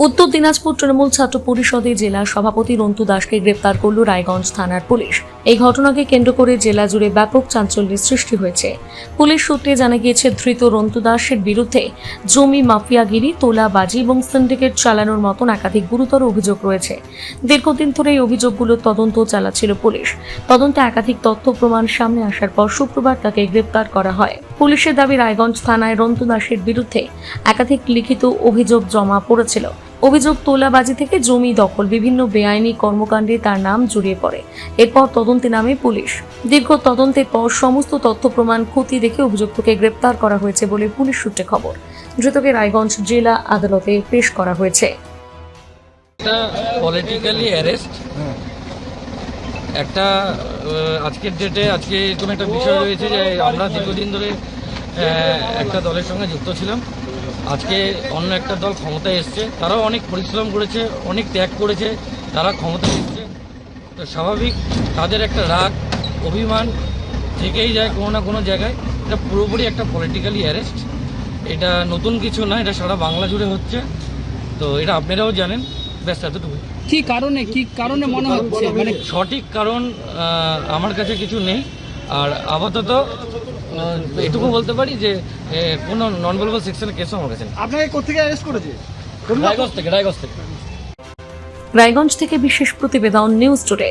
উত্তর দিনাজপুর তৃণমূল ছাত্র পরিষদে জেলা সভাপতি রন্তু দাসকে গ্রেপ্তার করল রায়গঞ্জ থানার পুলিশ। এই ঘটনাকে কেন্দ্র করে জেলা জুড়ে ব্যাপক চাঞ্চল্যের সৃষ্টি হয়েছে। পুলিশ সূত্রে জানা গিয়েছে, ধৃত রন্তু দাসের বিরুদ্ধে জমি মাফিয়াগিরি, তোলাবাজি এবং সিন্ডিকেট চালানোর মতন একাধিক গুরুতর অভিযোগ রয়েছে। দীর্ঘদিন ধরে এই অভিযোগগুলোর তদন্ত চালাচ্ছিল পুলিশ। তদন্তে একাধিক তথ্য প্রমাণ সামনে আসার পর শুক্রবার তাকে গ্রেপ্তার করা হয়। পুলিশের দাবি, রায়গঞ্জ থানায় রন্তু দাসের বিরুদ্ধে একাধিক লিখিত অভিযোগ জমা পড়েছিল। অভিযোগ, তোলাবাজি থেকে জমি দখল, বিভিন্ন বেআইনি কর্মকাণ্ডে তার নাম জড়িয়ে পড়ে। এরপর তদন্তে নামে পুলিশ। দীর্ঘ তদন্তের পর সমস্ত তথ্য প্রমাণ খতিয়ে দেখে অভিযুক্তকে গ্রেপ্তার করা হয়েছে বলে পুলিশ সূত্রে খবর। ধৃতকে রায়গঞ্জ জেলা আদালতে পেশ করা হয়েছে। একটা পলিটিক্যালি অ্যারেস্ট, একটা আজকের ডেটে আজকে এরকম একটা বিষয় রয়েছে যে আমরা দীর্ঘদিন ধরে একটা দলের সঙ্গে যুক্ত ছিলাম। আজকে অন্য একটা দল ক্ষমতায় এসছে, তারাও অনেক পরিশ্রম করেছে, অনেক ত্যাগ করেছে, তারা ক্ষমতায় এসছে। তো স্বাভাবিক তাদের একটা রাগ, অভিমান থেকেই যায় কোনো না কোনো জায়গায়। এটা পুরোপুরি একটা পলিটিক্যালি অ্যারেস্ট। এটা নতুন কিছু না, এটা সারা বাংলা জুড়ে হচ্ছে। তো এটা আপনারাও জানেন। ব্যাস এতটুকু। কি কারণে মনে হচ্ছে, মানে সঠিক কারণ আমার কাছে কিছু নেই। আর আপাতত এটুকু বলতে পারি যে কোনো নন ভেলেবল সেকশনের কেসও আমার কাছে নেই। আপনাকে কোথেকে অ্যারেস্ট করেছে? রায়গঞ্জ থেকে। রায়গঞ্জ থেকে বিশেষ প্রতিবেদন, নিউজ টুডে।